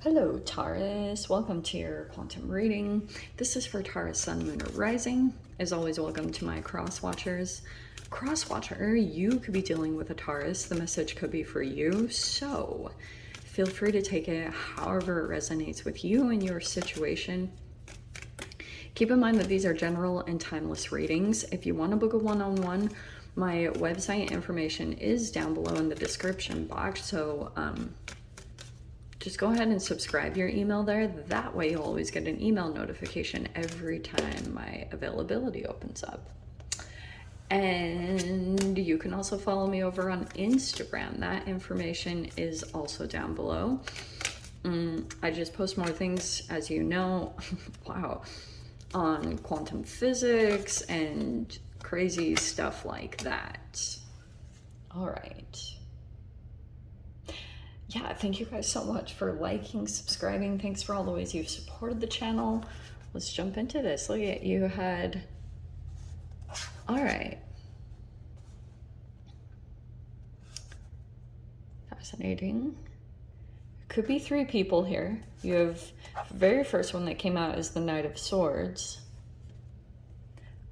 Hello Taurus, welcome to your quantum reading. This is for Taurus Sun, Moon, or Rising. As always, welcome to my cross watchers. Cross watcher, you could be dealing with a Taurus. The message could be for you, so feel free to take it however it resonates with you and your situation. Keep in mind that these are general and timeless readings. If you want to book a one-on-one, my website information is down below in the description box, so just go ahead and subscribe your email there. That way you'll always get an email notification every time my availability opens up. And you can also follow me over on Instagram. That information is also down below. I just post more things, as you know, wow, on quantum physics and crazy stuff like that. All right. Yeah, thank you guys so much for liking, subscribing. Thanks for all the ways you've supported the channel. Let's jump into this. Look at you had, all right. Fascinating. Could be three people here. You have the very first one that came out is the Knight of Swords.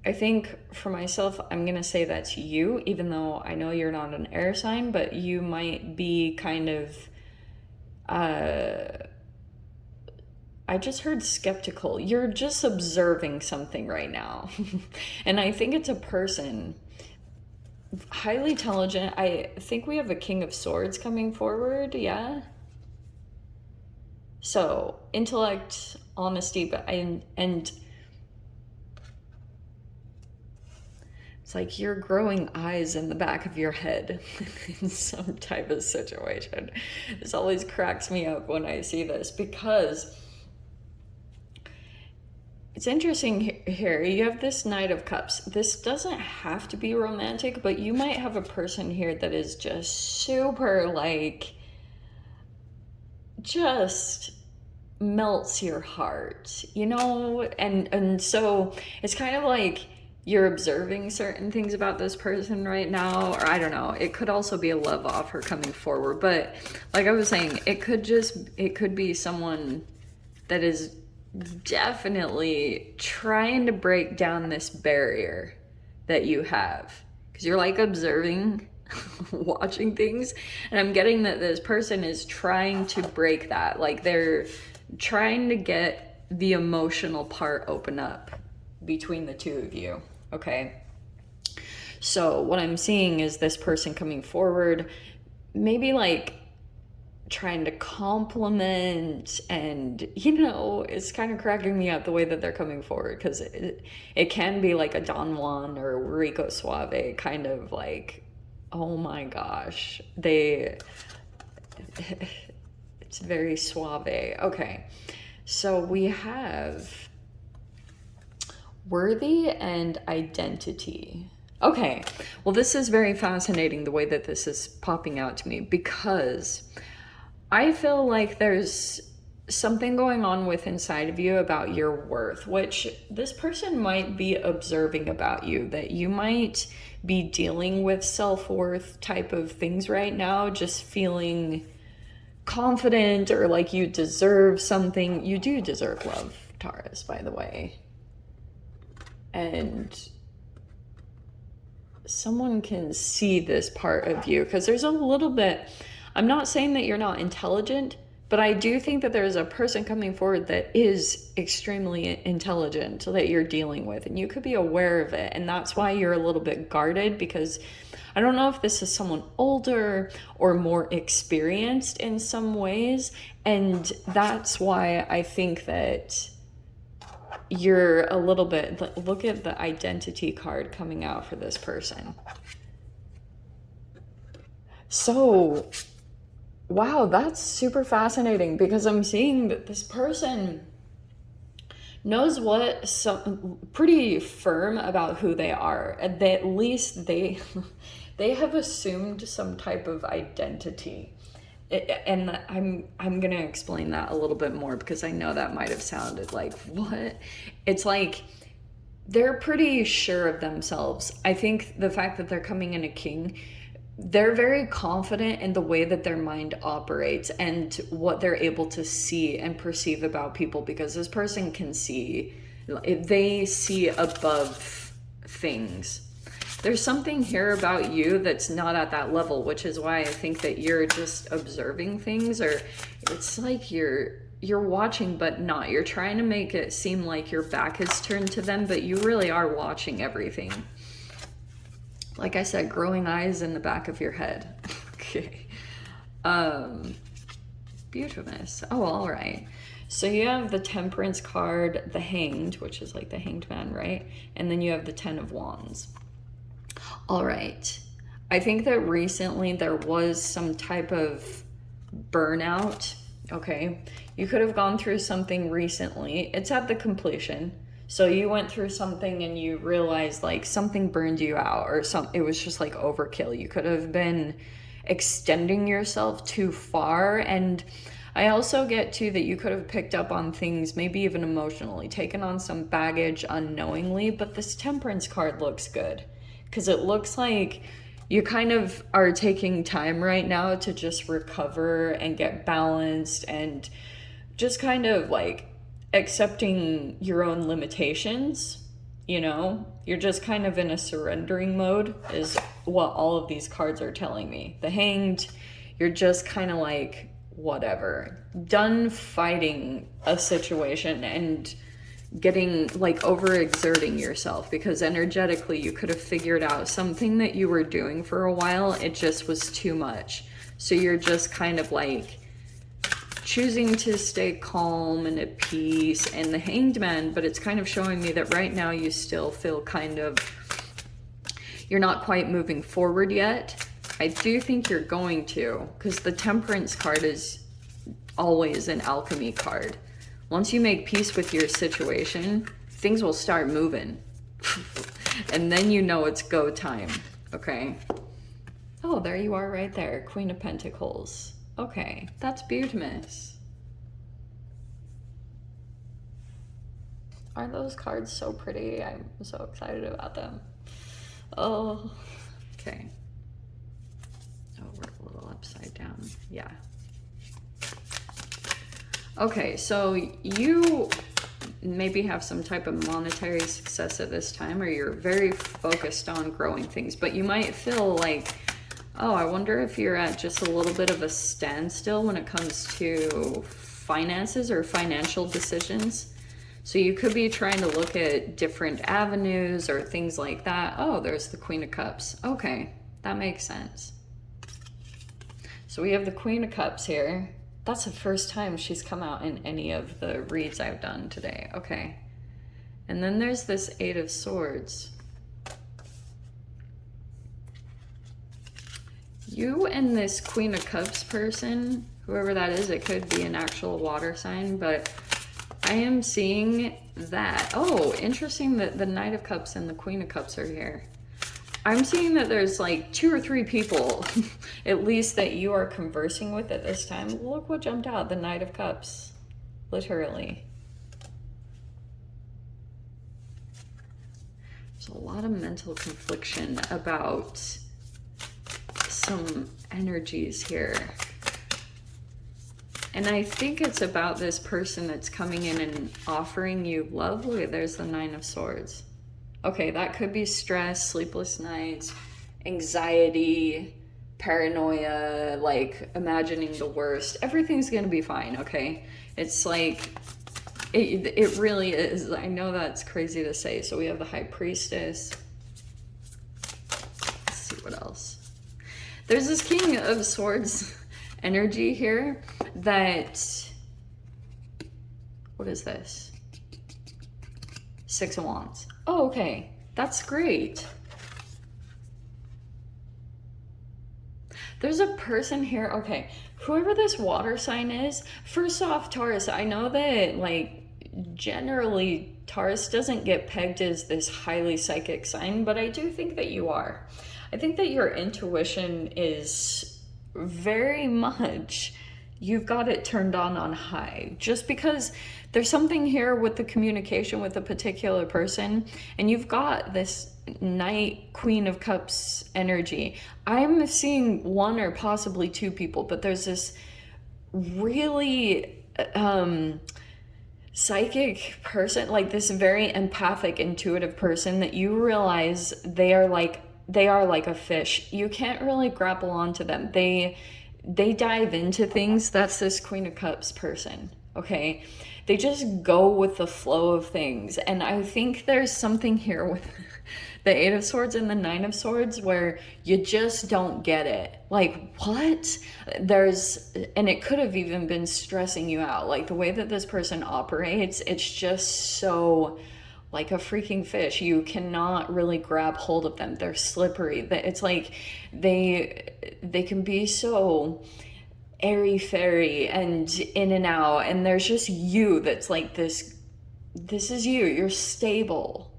I think for myself, I'm going to say that's you, even though I know you're not an air sign, but you might be kind of, I just heard skeptical. You're just observing something right now. And I think it's a person, highly intelligent. I think we have a King of Swords coming forward, yeah? So, intellect, honesty, and it's like you're growing eyes in the back of your head in some type of situation. This always cracks me up when I see this because it's interesting here. You have this Knight of Cups. This doesn't have to be romantic, but you might have a person here that is just super like, just melts your heart, you know? And so it's kind of like, you're observing certain things about this person right now, or I don't know, it could also be a love offer coming forward, but like I was saying, it could be someone that is definitely trying to break down this barrier that you have, because you're like observing, watching things, and I'm getting that this person is trying to break that, like they're trying to get the emotional part open up between the two of you. Okay, so what I'm seeing is this person coming forward, maybe like trying to compliment, and you know, it's kind of cracking me up the way that they're coming forward, because it can be like a Don Juan or Rico Suave kind of like, oh my gosh, it's very suave. Okay, so we have worthy and identity. Okay, well, this is very fascinating the way that this is popping out to me, because I feel like there's something going on with inside of you about your worth, which this person might be observing about you, that you might be dealing with self-worth type of things right now, just feeling confident or like you deserve something. You do deserve love, Taurus, by the way. And someone can see this part of you, because there's a little bit, I'm not saying that you're not intelligent, but I do think that there's a person coming forward that is extremely intelligent that you're dealing with, and you could be aware of it, and that's why you're a little bit guarded, because I don't know if this is someone older or more experienced in some ways, and that's why I think that you're a little bit, look at the identity card coming out for this person. So, wow, that's super fascinating, because I'm seeing that this person knows what, some pretty firm about who they are, and at least they have assumed some type of identity. And I'm gonna explain that a little bit more, because I know that might have sounded like, what? It's like they're pretty sure of themselves. I think the fact that they're coming in a king they're very confident in the way that their mind operates and what they're able to see and perceive about people, because this person can see, they see above things. There's something here about you that's not at that level, which is why I think that you're just observing things, or it's like you're watching but not. You're trying to make it seem like your back is turned to them, but you really are watching everything. Like I said, growing eyes in the back of your head. Okay. Beautifulness. Oh, all right. So you have the Temperance card, the Hanged, which is like the Hanged Man, right? And then you have the Ten of Wands. All right. I think that recently there was some type of burnout. Okay. You could have gone through something recently. It's at the completion. So you went through something and you realized like something burned you out, or it was just like overkill. You could have been extending yourself too far. And I also get too that you could have picked up on things, maybe even emotionally, taken on some baggage unknowingly. But this Temperance card looks good, because it looks like you kind of are taking time right now to just recover and get balanced, and just kind of like accepting your own limitations. You're just kind of in a surrendering mode, is what all of these cards are telling me. The Hanged, you're just kind of like, whatever, done fighting a situation and getting like overexerting yourself, because energetically you could have figured out something that you were doing for a while. It just was too much. So you're just kind of like choosing to stay calm and at peace. And the Hanged Man, but it's kind of showing me that right now you still feel kind of, you're not quite moving forward yet. I do think you're going to, because the Temperance card is always an alchemy card. Once you make peace with your situation, things will start moving. And then you know it's go time, okay? Oh, there you are right there, Queen of Pentacles. Okay, that's beautiful. Aren't those cards so pretty? I'm so excited about them. Oh, okay. Oh, we're a little upside down. Yeah. Okay, so you maybe have some type of monetary success at this time, or you're very focused on growing things, but you might feel like, oh, I wonder if you're at just a little bit of a standstill when it comes to finances or financial decisions. So you could be trying to look at different avenues or things like that. Oh, there's the Queen of Cups. Okay, that makes sense. So we have the Queen of Cups here. That's the first time she's come out in any of the reads I've done today. Okay. And then there's this Eight of Swords. You and this Queen of Cups person, whoever that is, it could be an actual water sign, but I am seeing that. Oh, interesting that the Knight of Cups and the Queen of Cups are here. I'm seeing that there's like 2 or 3 people, at least, that you are conversing with at this time. Look what jumped out, the Knight of Cups, literally. There's a lot of mental confliction about some energies here. And I think it's about this person that's coming in and offering you love. Look, there's the Nine of Swords. Okay, that could be stress, sleepless nights, anxiety, paranoia, like imagining the worst. Everything's gonna be fine, okay? It's like, it really is. I know that's crazy to say. So we have the High Priestess. Let's see what else. There's this King of Swords energy here that, what is this? Six of Wands. Oh, okay. That's great. There's a person here. Okay. Whoever this water sign is, first off, Taurus, I know that, like, generally Taurus doesn't get pegged as this highly psychic sign, but I do think that you are. I think that your intuition is very much you've got it turned on high, just because there's something here with the communication with a particular person, and you've got this Knight, Queen of Cups energy. I'm seeing one or possibly two people, but there's this really psychic person, like this very empathic, intuitive person that you realize they are like a fish. You can't really grapple onto them. They dive into things. That's this Queen of Cups person, okay? They just go with the flow of things. And I think there's something here with the Eight of Swords and the Nine of Swords where you just don't get it. Like, what? And it could have even been stressing you out. Like, the way that this person operates, it's just so like a freaking fish. You cannot really grab hold of them. They're slippery. It's like they can be so airy fairy and in and out, and there's just you that's like this is you're stable,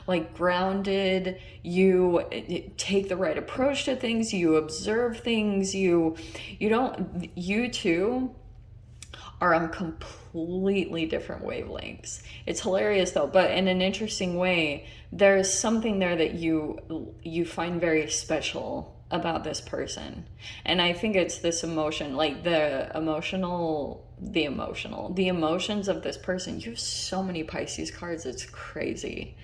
like grounded. You take the right approach to things, you observe things, you two are on completely different wavelengths. It's hilarious though, but in an interesting way. There's something there that you find very special about this person. And I think it's this emotion, like the emotions of this person. You have so many Pisces cards, it's crazy.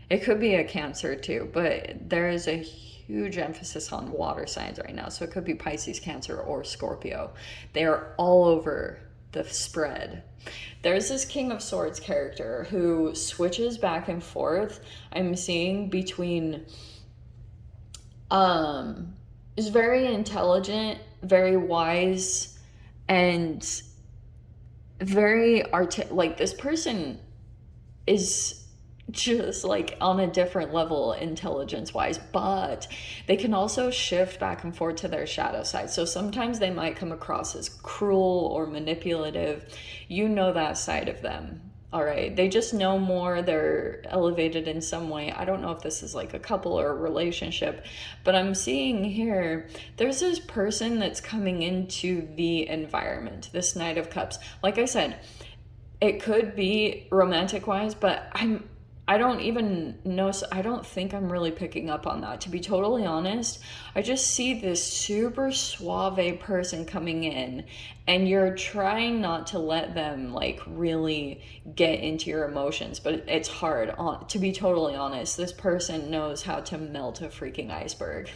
It could be a Cancer too, but there is a huge emphasis on water signs right now. So it could be Pisces, Cancer, or Scorpio. They are all over the spread. There's this King of Swords character who switches back and forth. I'm seeing between is very intelligent, very wise, and very like this person is just like on a different level intelligence wise, but they can also shift back and forth to their shadow side. So sometimes they might come across as cruel or manipulative. That side of them. All right, they just know more. They're elevated in some way. I don't know if this is like a couple or a relationship, but I'm seeing here there's this person that's coming into the environment, this Knight of Cups. Like I said, it could be romantic wise, but I don't even know. I don't think I'm really picking up on that, to be totally honest. I just see this super suave person coming in, and you're trying not to let them like really get into your emotions, but it's hard. To be totally honest, this person knows how to melt a freaking iceberg.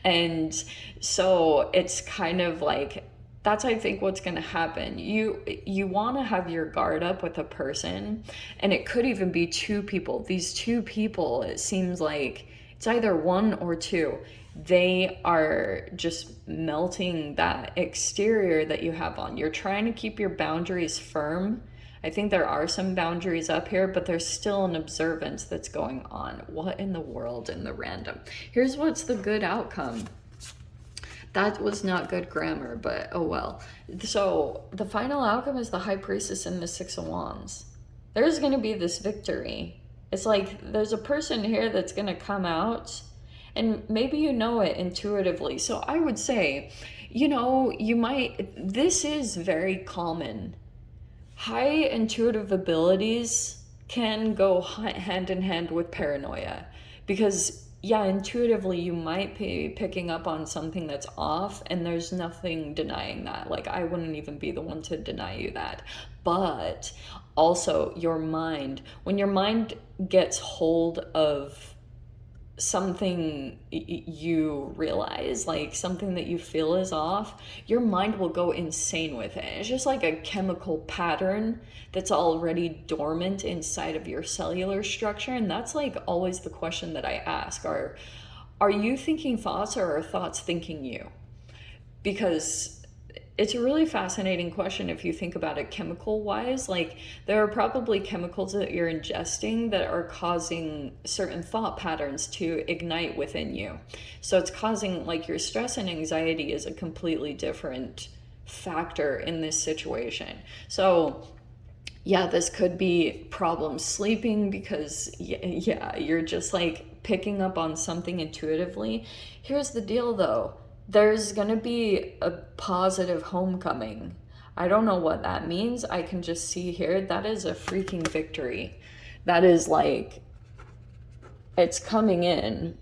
And so it's kind of like, that's, I think, what's going to happen. You want to have your guard up with a person, and it could even be two people. These two people, it seems like it's either one or two. They are just melting that exterior that you have on. You're trying to keep your boundaries firm. I think there are some boundaries up here, but there's still an observance that's going on. What in the world in the random? Here's what's the good outcome. That was not good grammar, but oh well. So the final outcome is the High Priestess and the Six of Wands. There's going to be this victory. It's like there's a person here that's going to come out, and maybe you know it intuitively. So I would say, this is very common. High intuitive abilities can go hand in hand with paranoia, because intuitively you might be picking up on something that's off, and there's nothing denying that. Like, I wouldn't even be the one to deny you that. But also your mind, when your mind gets hold of something you realize, like something that you feel is off, your mind will go insane with it. It's just like a chemical pattern that's already dormant inside of your cellular structure. And that's like always the question that I ask, are you thinking thoughts, or are thoughts thinking you? Because it's a really fascinating question if you think about it chemical wise. Like, there are probably chemicals that you're ingesting that are causing certain thought patterns to ignite within you. So it's causing, like, your stress and anxiety is a completely different factor in this situation. So this could be problems sleeping, because you're just like picking up on something intuitively. Here's the deal though. there's gonna be a positive homecoming. I don't know what that means. I can just see here, that is a freaking victory. That is like, it's coming in.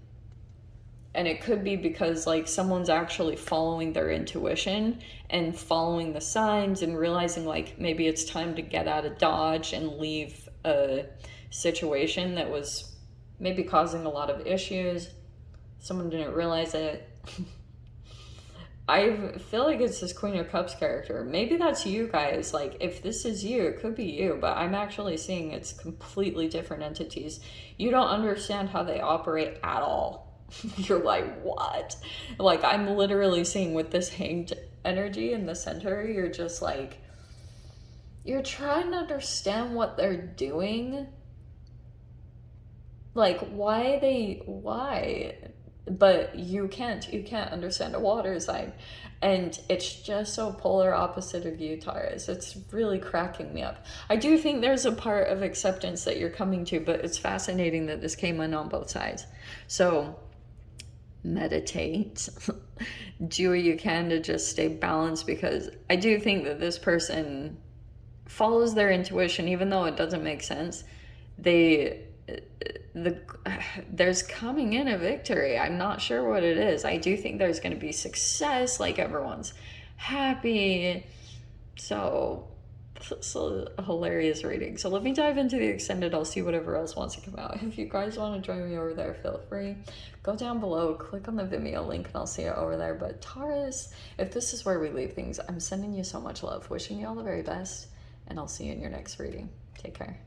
And it could be because like someone's actually following their intuition and following the signs and realizing like maybe it's time to get out of Dodge and leave a situation that was maybe causing a lot of issues. Someone didn't realize it. I feel like it's this Queen of Cups character. Maybe that's you guys. Like, if this is you, it could be you, but I'm actually seeing it's completely different entities. You don't understand how they operate at all. You're like, what? Like, I'm literally seeing with this hanged energy in the center, you're just like, you're trying to understand what they're doing. Like, why? But you can't understand a water sign, and it's just so polar opposite of you, Taurus. It's really cracking me up. I do think there's a part of acceptance that you're coming to, but it's fascinating that this came in on both sides. So meditate. Do what you can to just stay balanced, because I do think that this person follows their intuition even though it doesn't make sense. There's coming in a victory. I'm not sure what it is. I do think there's going to be success, like everyone's happy. So it's a hilarious reading. So let me dive into the extended. I'll see whatever else wants to come out. If you guys want to join me over there, feel free. Go down below, click on the Vimeo link, and I'll see you over there. But Taurus, if this is where we leave things, I'm sending you so much love, wishing you all the very best, and I'll see you in your next reading. Take care.